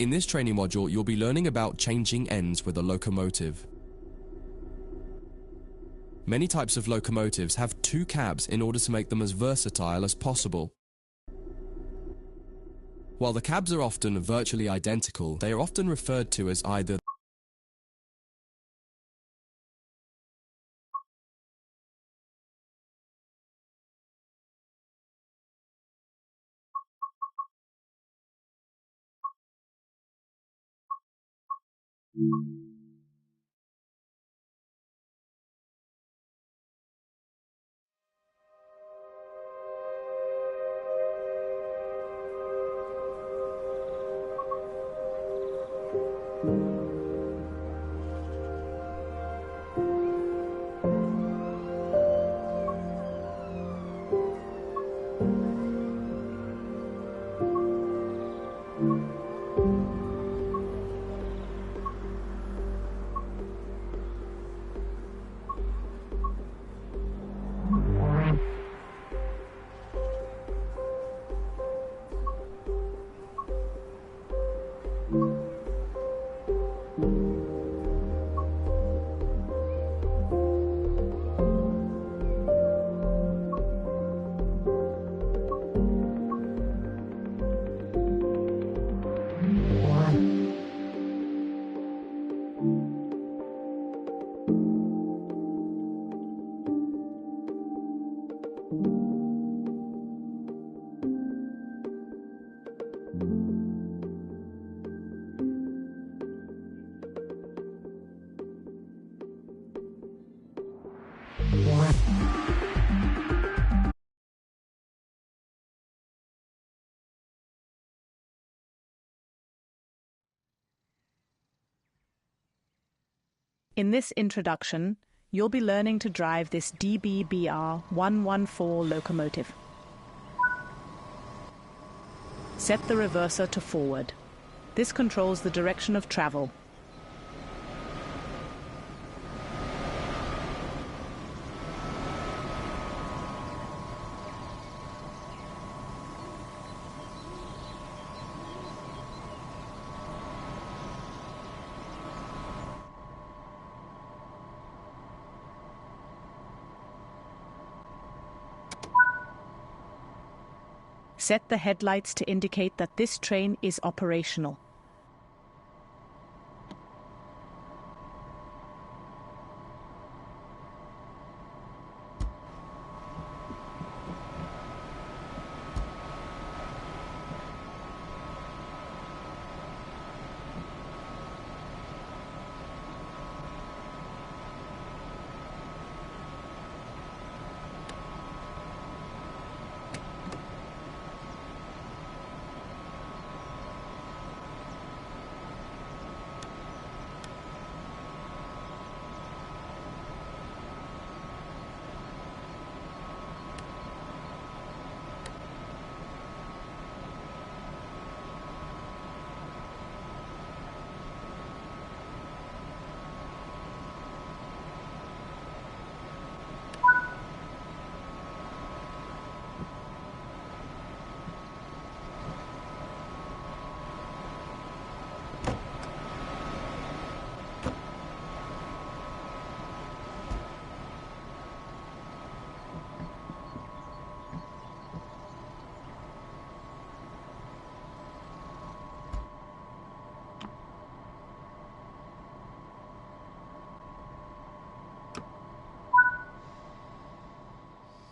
In this training module, you'll be learning about changing ends with a locomotive. Many types of locomotives have two cabs in order to make them as versatile as possible. While the cabs are often virtually identical, they are often referred to as either In this introduction, you'll be learning to drive this DBBR 114 locomotive. Set the reverser to forward. This controls the direction of travel. Set the headlights to indicate that this train is operational.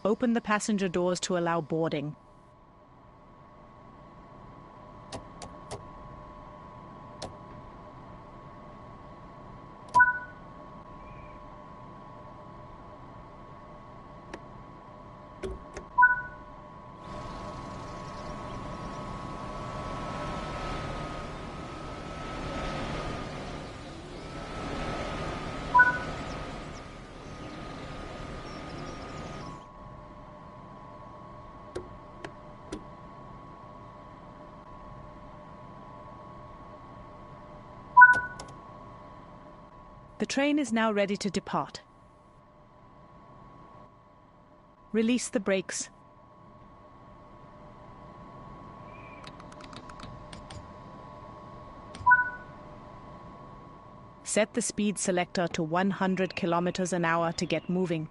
Open the passenger doors to allow boarding. The train is now ready to depart. Release the brakes. Set the speed selector to 100 kilometers an hour to get moving.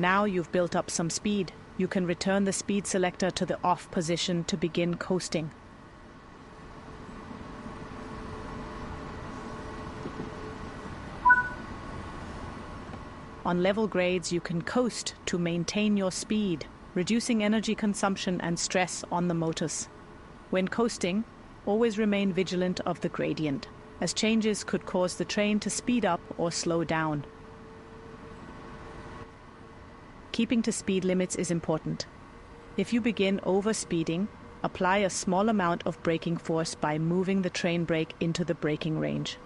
Now you've built up some speed. You can return the speed selector to the off position to begin coasting. On level grades, you can coast to maintain your speed, reducing energy consumption and stress on the motors. When coasting, always remain vigilant of the gradient, as changes could cause the train to speed up or slow down. Keeping to speed limits is important. If you begin overspeeding, apply a small amount of braking force by moving the train brake into the braking range.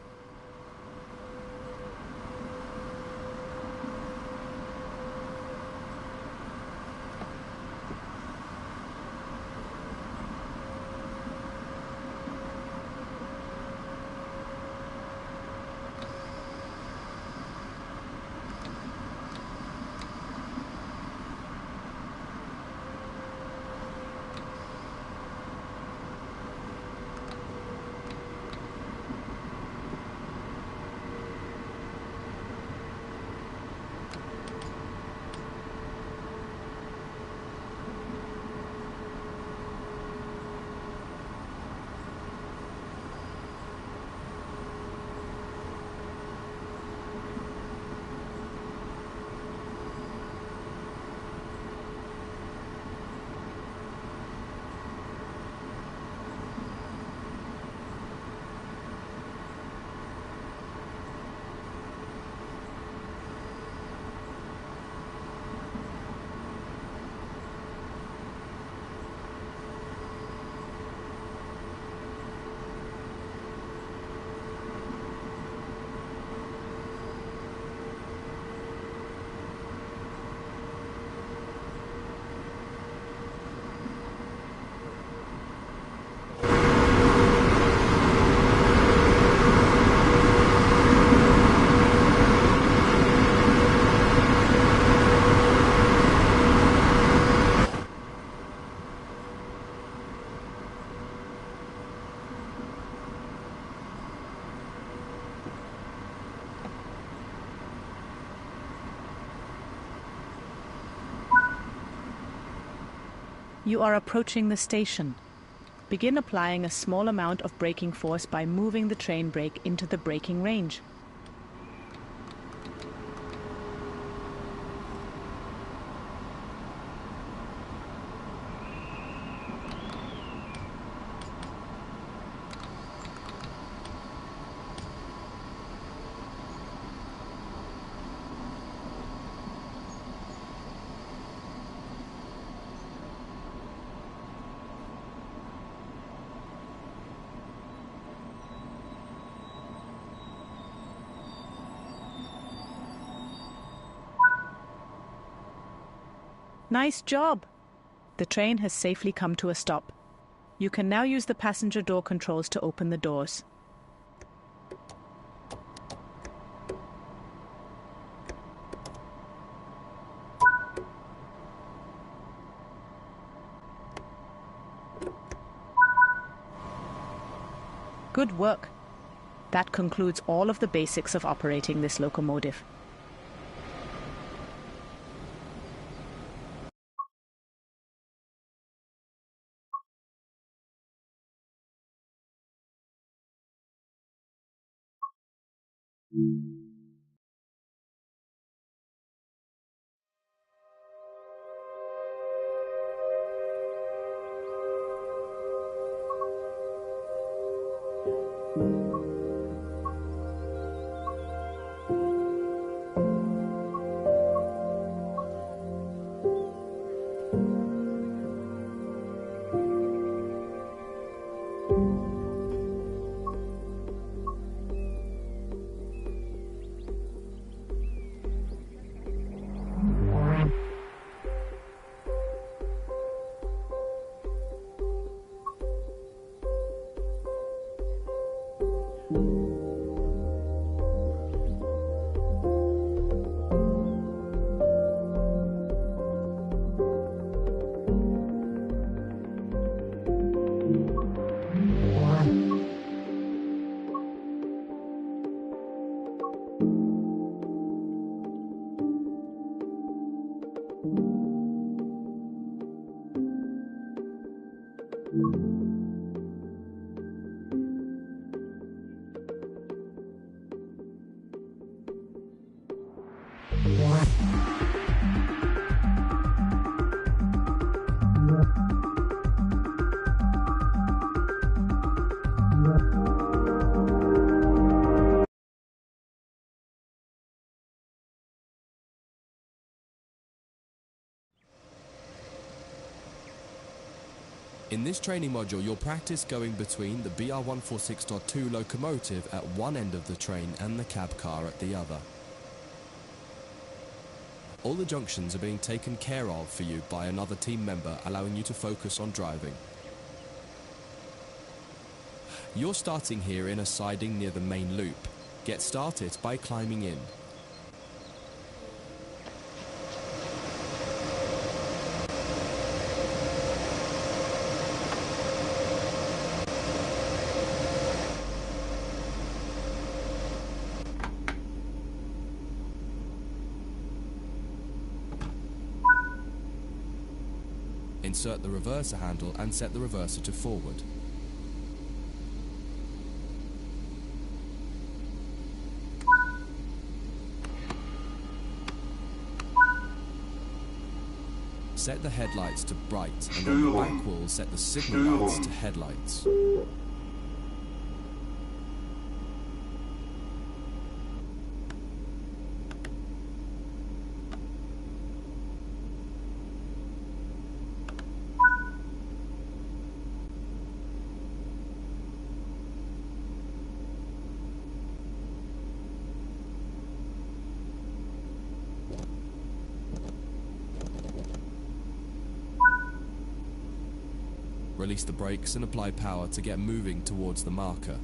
You are approaching the station. Begin applying a small amount of braking force by moving the train brake into the braking range. Nice job! The train has safely come to a stop. You can now use the passenger door controls to open the doors. Good work. That concludes all of the basics of operating this locomotive. In this training module, you'll practice going between the BR146.2 locomotive at one end of the train and the cab car at the other. All the junctions are being taken care of for you by another team member, allowing you to focus on driving. You're starting here in a siding near the main loop. Get started by climbing in. Insert the reverser handle and set the reverser to forward. Set the headlights to bright and on the back wall set the signal lights to headlights. Release the brakes and apply power to get moving towards the marker.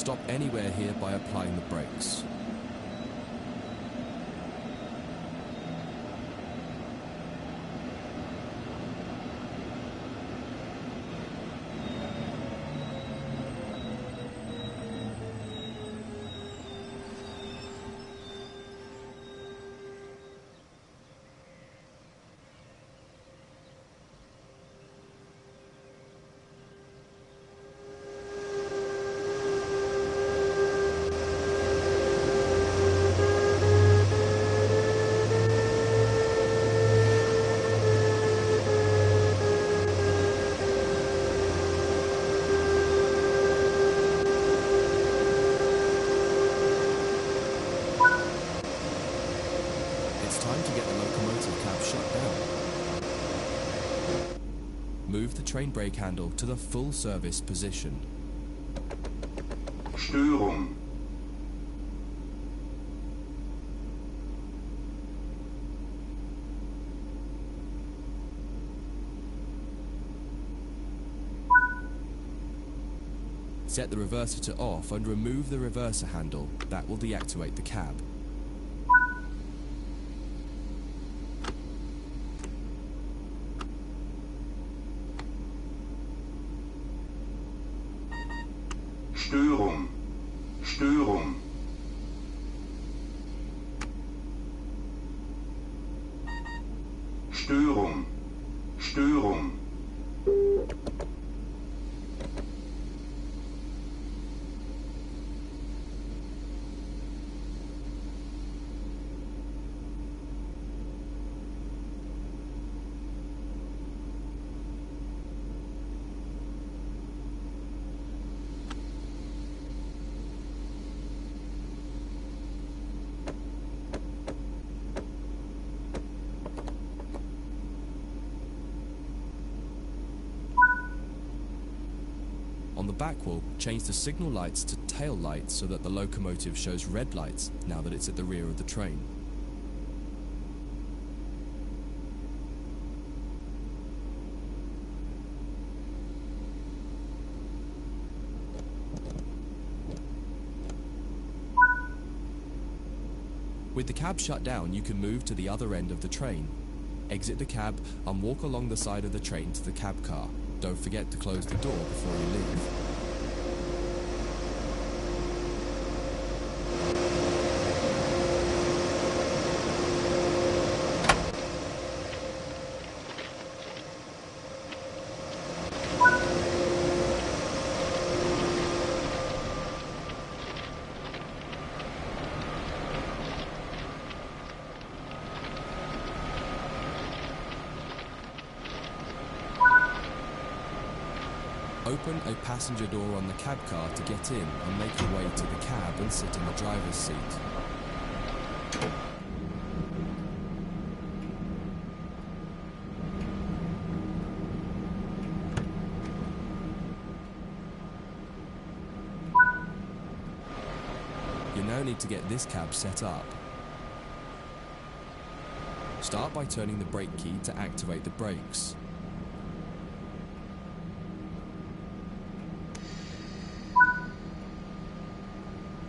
Stop anywhere here by applying the brakes. Move the train brake handle to the full service position. Störung. Set the reverser to off and remove the reverser handle. That will deactivate the cab. Störung. Störung. Störung. Störung. On the back wall, change the signal lights to tail lights so that the locomotive shows red lights now that it's at the rear of the train. With the cab shut down, you can move to the other end of the train. Exit the cab and walk along the side of the train to the cab car. Don't forget to close the door before you leave. Open a passenger door on the cab car to get in and make your way to the cab and sit in the driver's seat. You now need to get this cab set up. Start by turning the brake key to activate the brakes.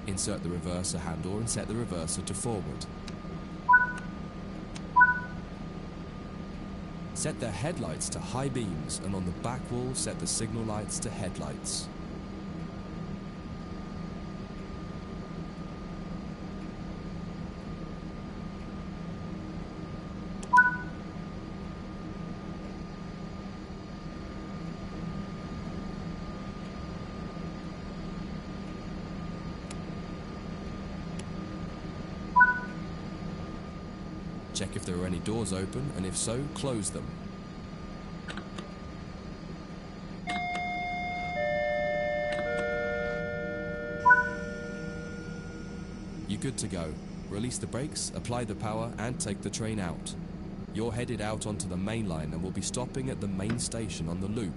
Insert the reverser handle and set the reverser to forward. Set the headlights to high beams and on the back wall set the signal lights to headlights. Check if there are any doors open, and if so, close them. You're good to go. Release the brakes, apply the power, and take the train out. You're headed out onto the main line and will be stopping at the main station on the loop.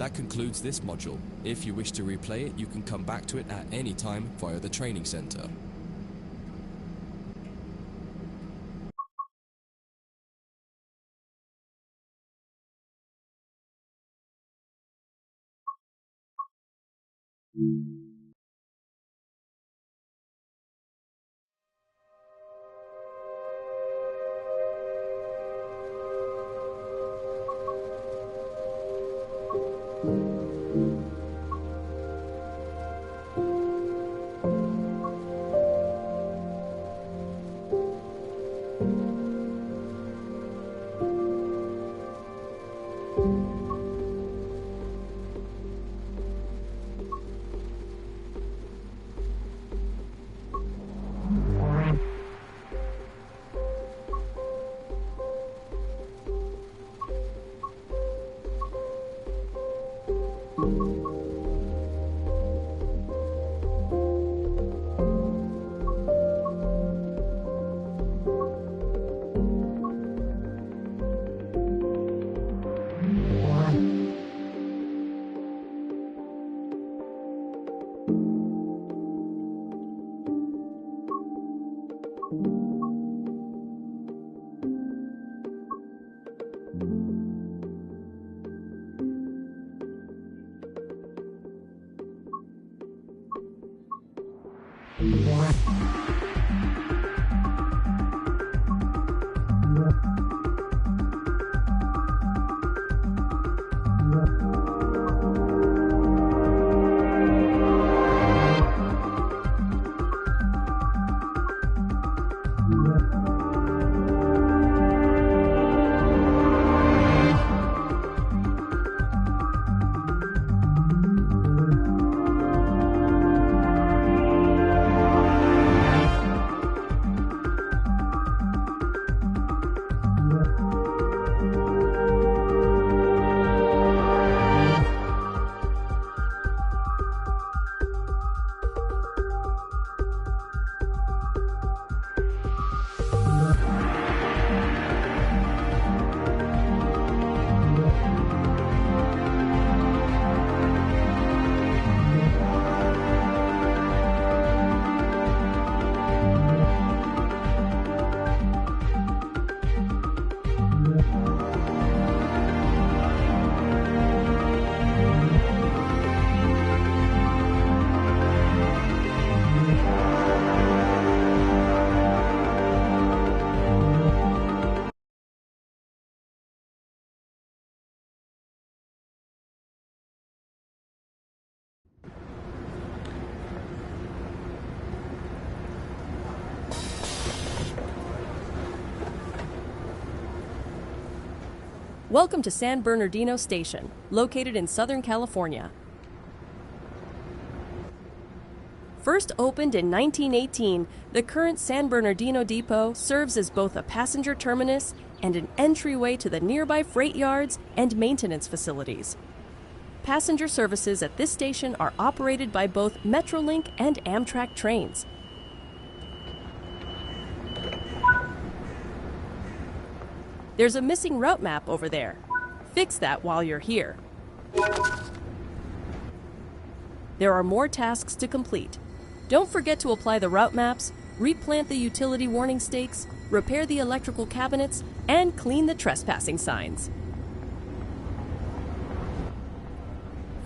That concludes this module. If you wish to replay it, you can come back to it at any time via the training center. Welcome to San Bernardino Station, located in Southern California. First opened in 1918, the current San Bernardino Depot serves as both a passenger terminus and an entryway to the nearby freight yards and maintenance facilities. Passenger services at this station are operated by both Metrolink and Amtrak trains. There's a missing route map over there. Fix that while you're here. There are more tasks to complete. Don't forget to apply the route maps, replant the utility warning stakes, repair the electrical cabinets, and clean the trespassing signs.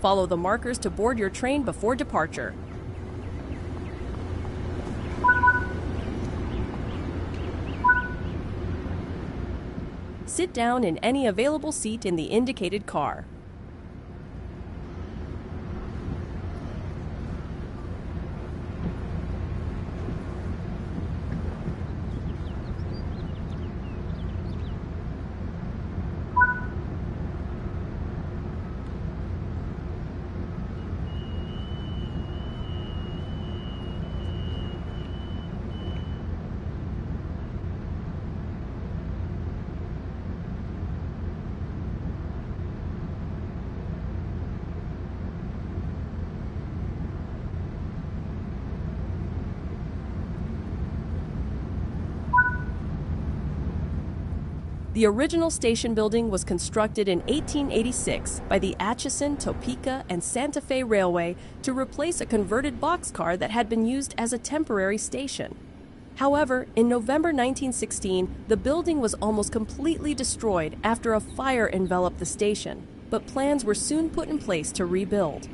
Follow the markers to board your train before departure. Sit down in any available seat in the indicated car. The original station building was constructed in 1886 by the Atchison, Topeka, and Santa Fe Railway to replace a converted boxcar that had been used as a temporary station. However, in November 1916, the building was almost completely destroyed after a fire enveloped the station, but plans were soon put in place to rebuild.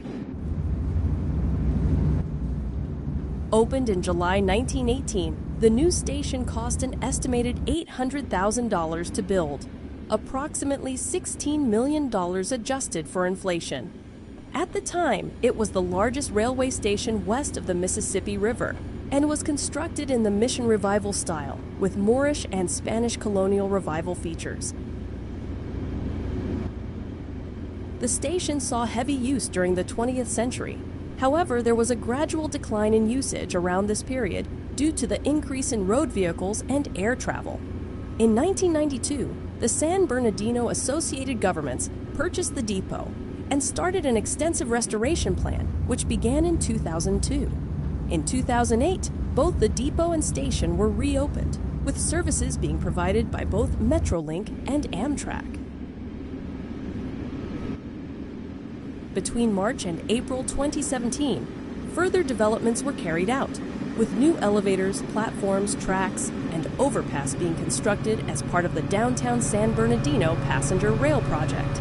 Opened in July 1918, the new station cost an estimated $800,000 to build, approximately $16 million adjusted for inflation. At the time, it was the largest railway station west of the Mississippi River and was constructed in the Mission Revival style with Moorish and Spanish colonial revival features. The station saw heavy use during the 20th century. However, there was a gradual decline in usage around this period due to the increase in road vehicles and air travel. In 1992, the San Bernardino Associated Governments purchased the depot and started an extensive restoration plan, which began in 2002. In 2008, both the depot and station were reopened, with services being provided by both Metrolink and Amtrak. Between March and April 2017, further developments were carried out, with new elevators, platforms, tracks, and overpass being constructed as part of the downtown San Bernardino passenger rail project.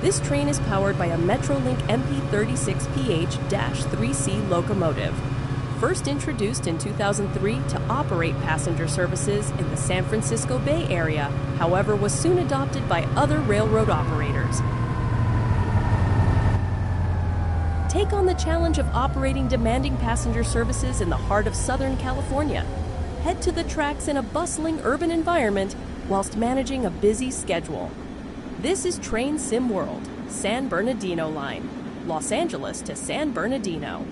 This train is powered by a Metrolink MP36PH-3C locomotive, first introduced in 2003 to operate passenger services in the San Francisco Bay Area, however was soon adopted by other railroad operators. Take on the challenge of operating demanding passenger services in the heart of Southern California. Head to the tracks in a bustling urban environment whilst managing a busy schedule. This is Train Sim World, San Bernardino Line, Los Angeles to San Bernardino.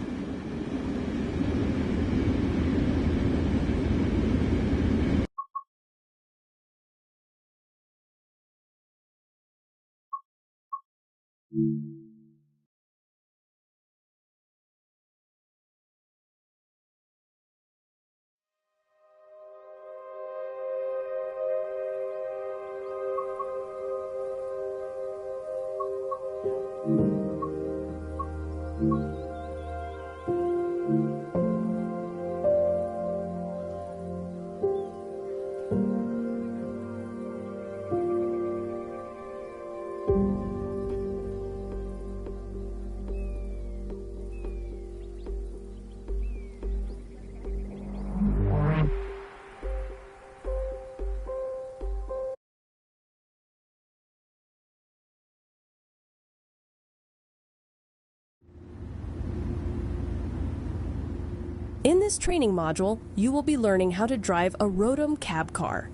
In this training module, you will be learning how to drive a Rotom cab car.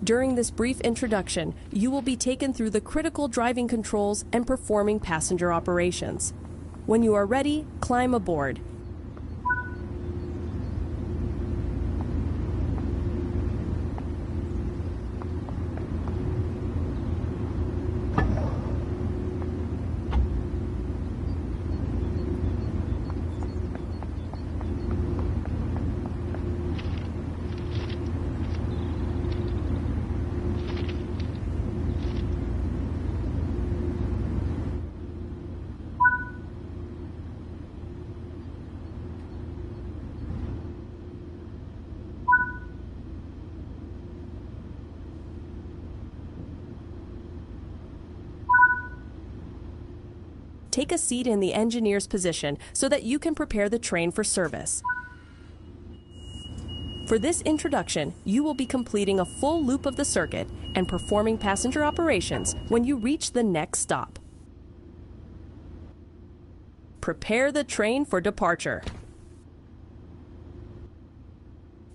During this brief introduction, you will be taken through the critical driving controls and performing passenger operations. When you are ready, climb aboard. Take a seat in the engineer's position so that you can prepare the train for service. For this introduction, you will be completing a full loop of the circuit and performing passenger operations when you reach the next stop. Prepare the train for departure.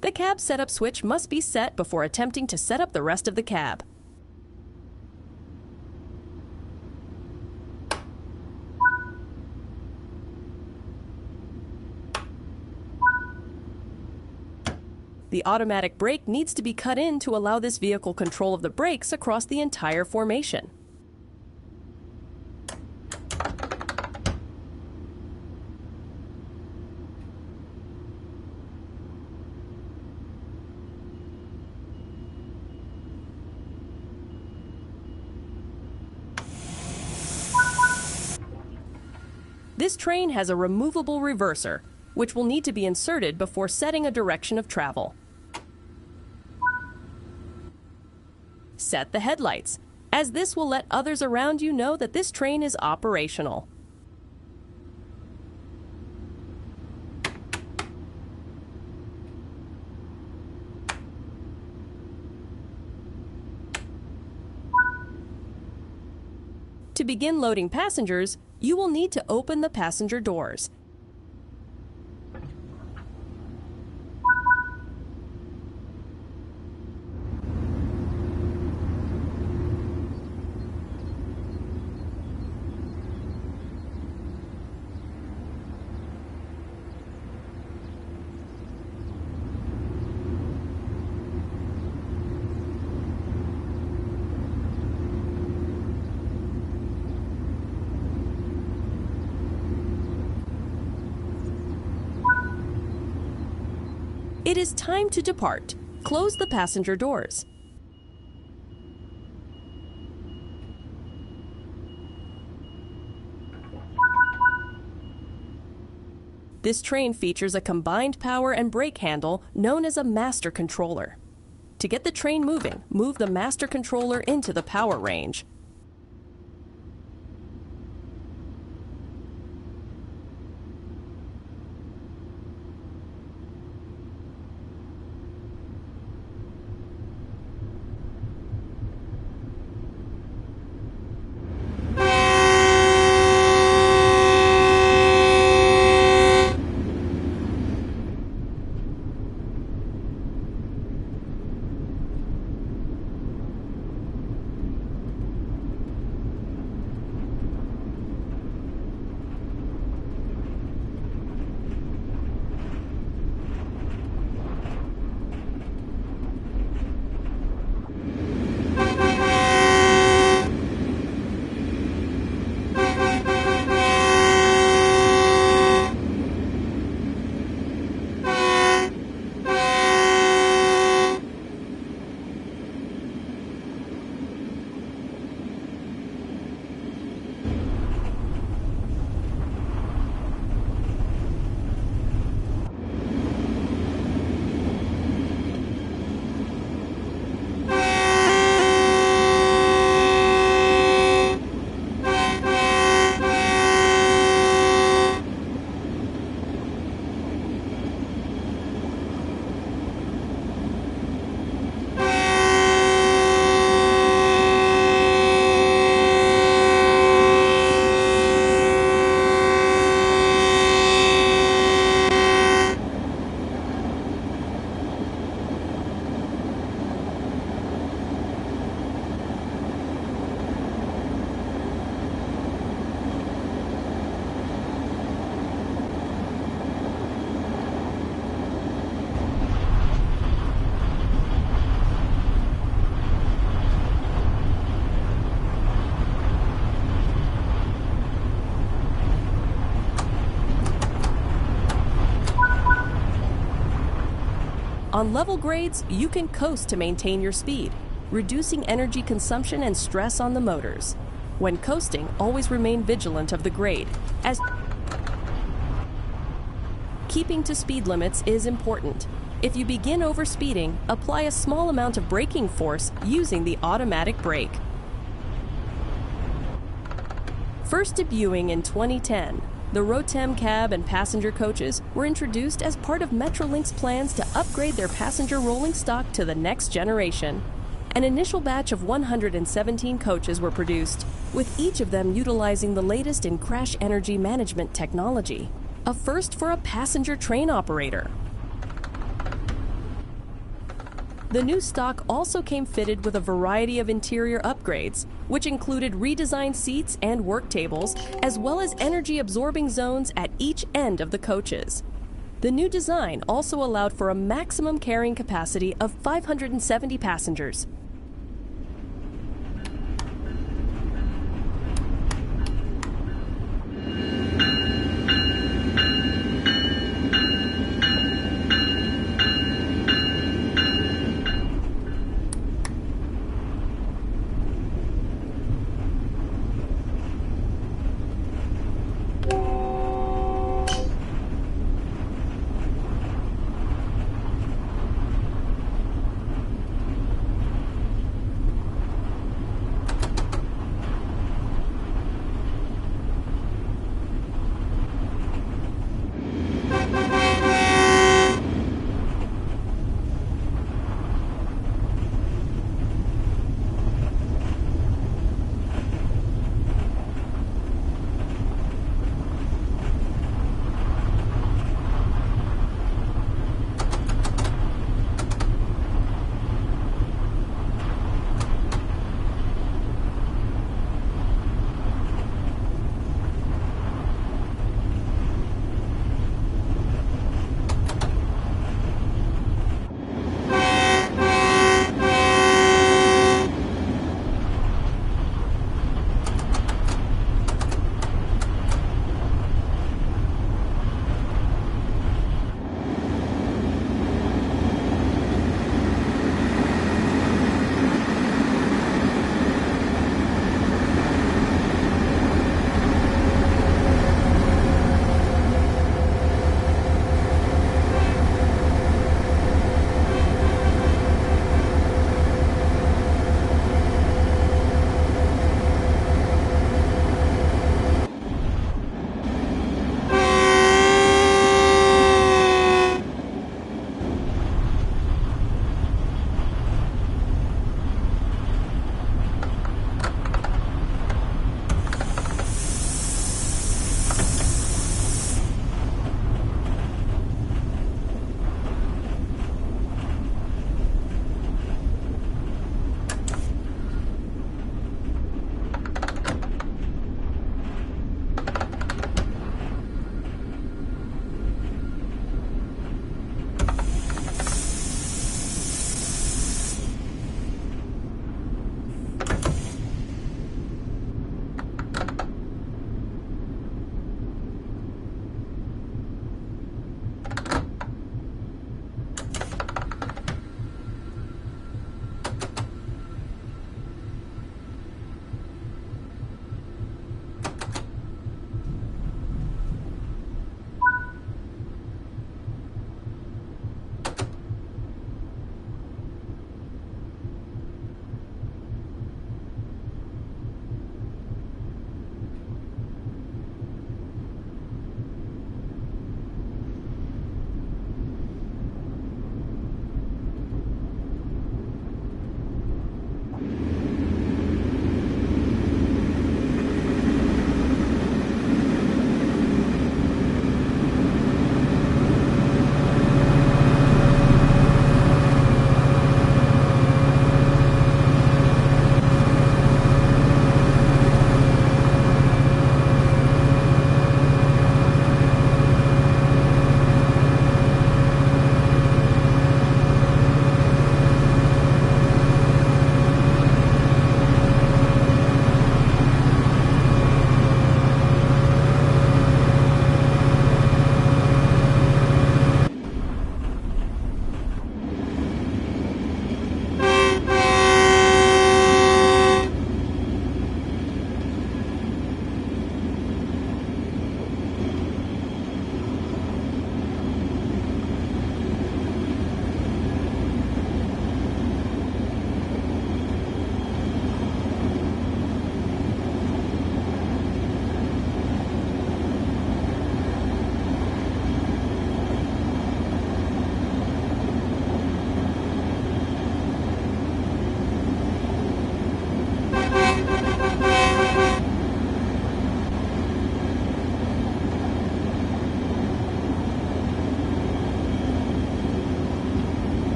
The cab setup switch must be set before attempting to set up the rest of the cab. The automatic brake needs to be cut in to allow this vehicle control of the brakes across the entire formation. This train has a removable reverser, which will need to be inserted before setting a direction of travel. Set the headlights, as this will let others around you know that this train is operational. To begin loading passengers, you will need to open the passenger doors. It is time to depart. Close the passenger doors. This train features a combined power and brake handle known as a master controller. To get the train moving, move the master controller into the power range. On level grades, you can coast to maintain your speed, reducing energy consumption and stress on the motors. When coasting, always remain vigilant of the grade, as keeping to speed limits is important. If you begin overspeeding, apply a small amount of braking force using the automatic brake. First debuting in 2010, the Rotem cab and passenger coaches were introduced as part of Metrolink's plans to upgrade their passenger rolling stock to the next generation. An initial batch of 117 coaches were produced, with each of them utilizing the latest in crash energy management technology, a first for a passenger train operator. The new stock also came fitted with a variety of interior upgrades, which included redesigned seats and work tables, as well as energy-absorbing zones at each end of the coaches. The new design also allowed for a maximum carrying capacity of 570 passengers.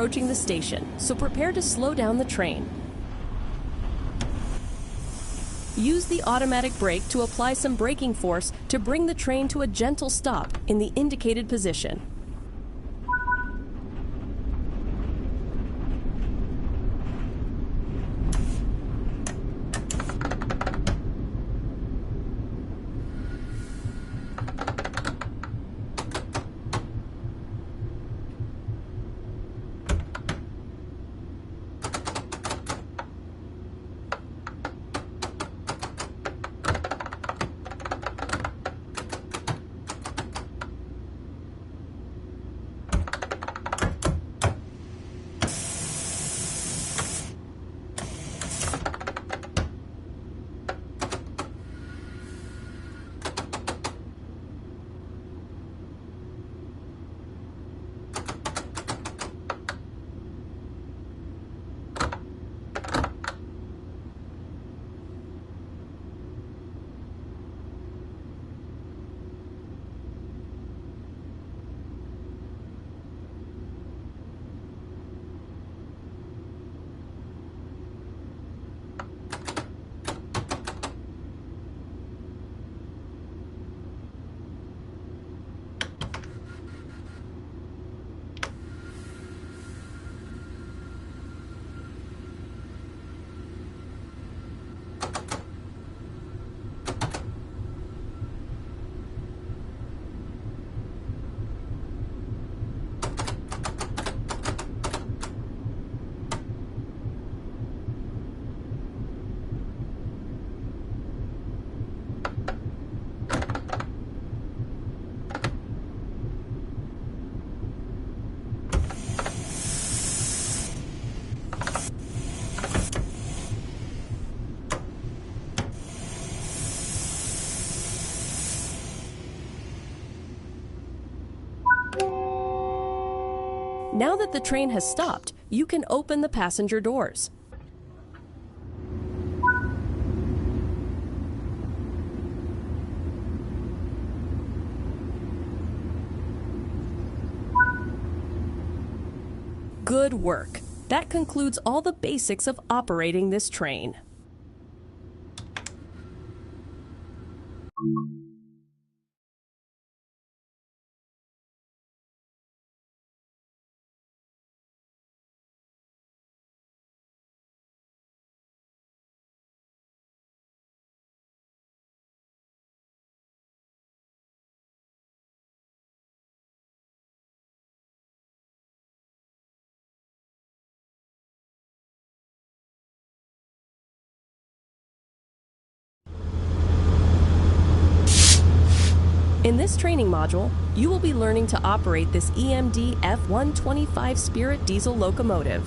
approaching the station, so prepare to slow down the train. Use the automatic brake to apply some braking force to bring the train to a gentle stop in the indicated position. Now that the train has stopped, you can open the passenger doors. Good work. That concludes all the basics of operating this train. In this training module, you will be learning to operate this EMD F125 Spirit diesel locomotive.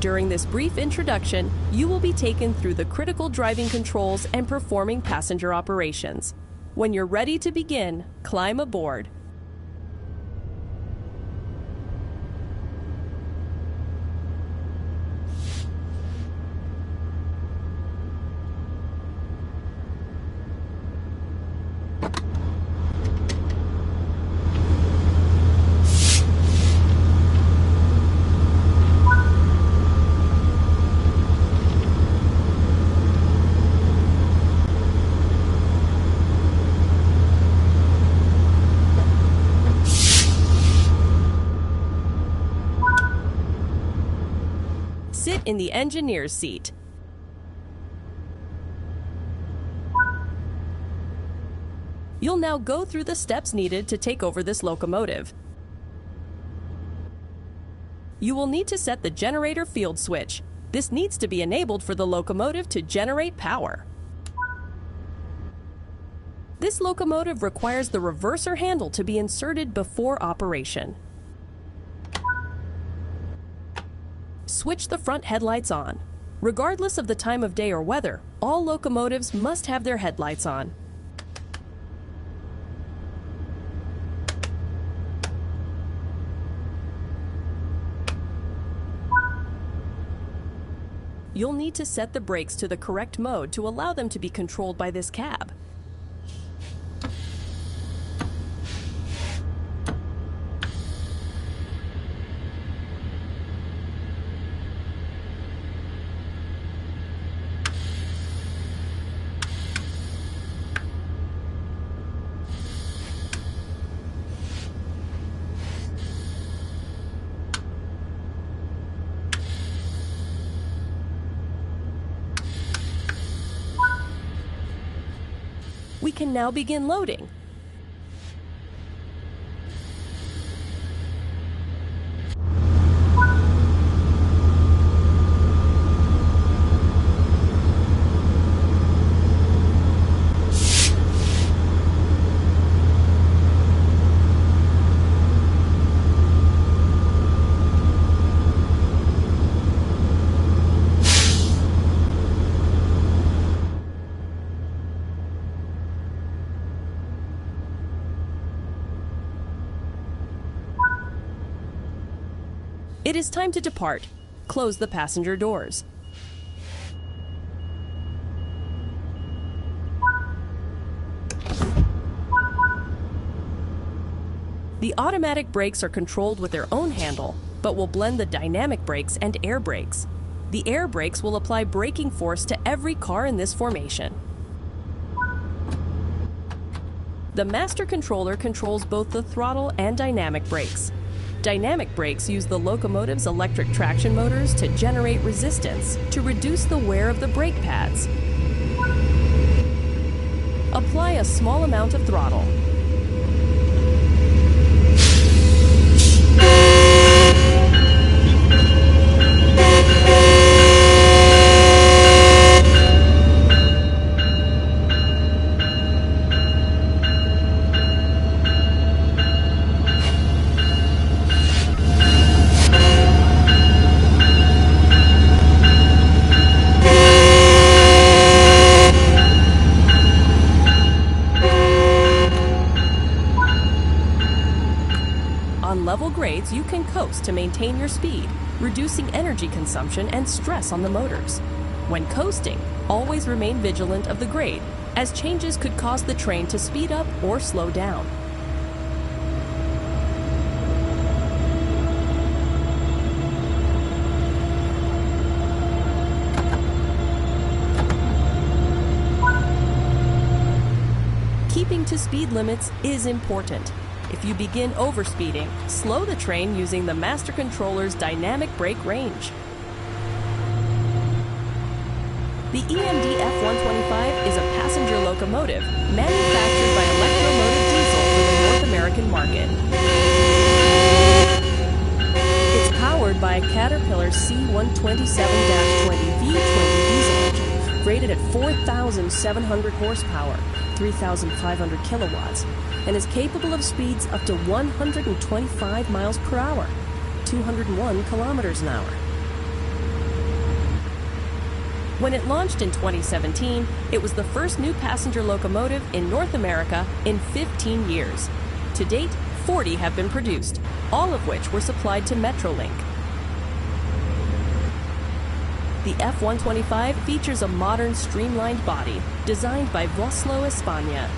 During this brief introduction, you will be taken through the critical driving controls and performing passenger operations. When you're ready to begin, climb aboard. Sit in the engineer's seat. You'll now go through the steps needed to take over this locomotive. You will need to set the generator field switch. This needs to be enabled for the locomotive to generate power. This locomotive requires the reverser handle to be inserted before operation. Switch the front headlights on. Regardless of the time of day or weather, all locomotives must have their headlights on. You'll need to set the brakes to the correct mode to allow them to be controlled by this cab. We can now begin loading. It is time to depart. Close the passenger doors. The automatic brakes are controlled with their own handle, but will blend the dynamic brakes and air brakes. The air brakes will apply braking force to every car in this formation. The master controller controls both the throttle and dynamic brakes. Dynamic brakes use the locomotive's electric traction motors to generate resistance to reduce the wear of the brake pads. Apply a small amount of throttle. On level grades, you can coast to maintain your speed, reducing energy consumption and stress on the motors. When coasting, always remain vigilant of the grade, as changes could cause the train to speed up or slow down. Keeping to speed limits is important. If you begin overspeeding, slow the train using the master controller's dynamic brake range. The EMD F-125 is a passenger locomotive manufactured by Electromotive Diesel for the North American market. It's powered by a Caterpillar C127-20 V20 diesel engine, rated at 4,700 horsepower, 3,500 kilowatts, and is capable of speeds up to 125 miles per hour, 201 kilometers an hour. When it launched in 2017, it was the first new passenger locomotive in North America in 15 years. To date, 40 have been produced, all of which were supplied to Metrolink. The F-125 features a modern streamlined body designed by Voslo España.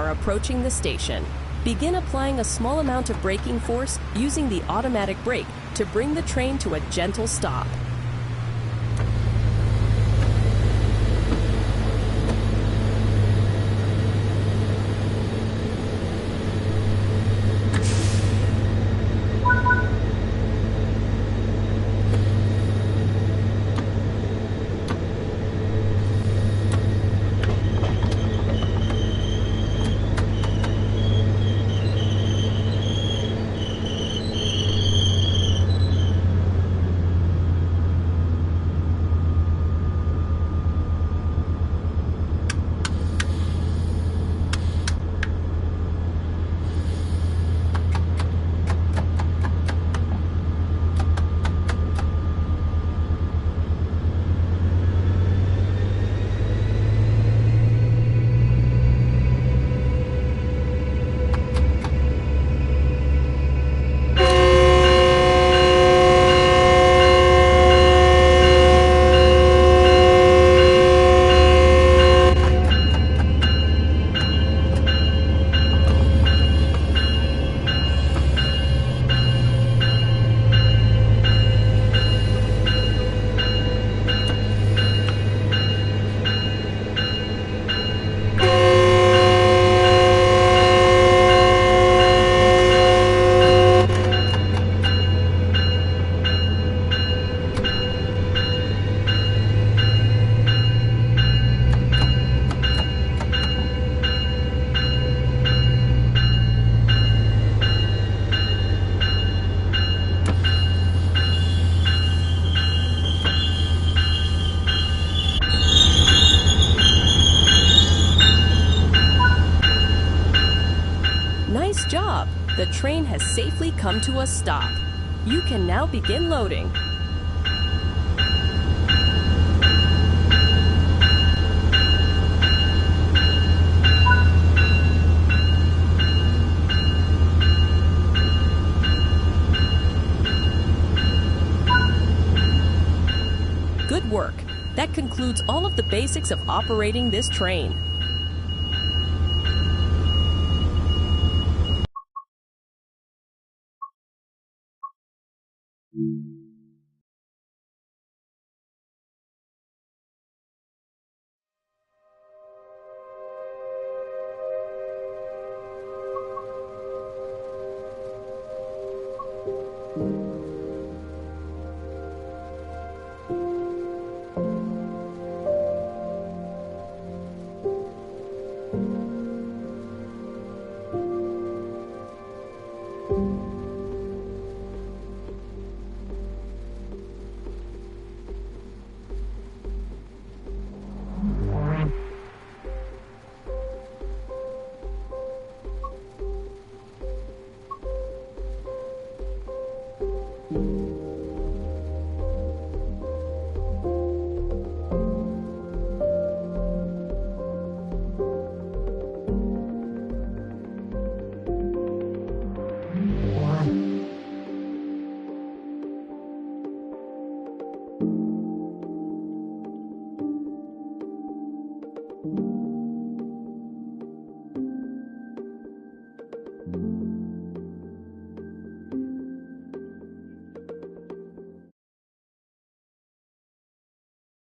are approaching the station. Begin applying a small amount of braking force using the automatic brake to bring the train to a gentle stop. Nice job! The train has safely come to a stop. You can now begin loading. Good work! That concludes all of the basics of operating this train.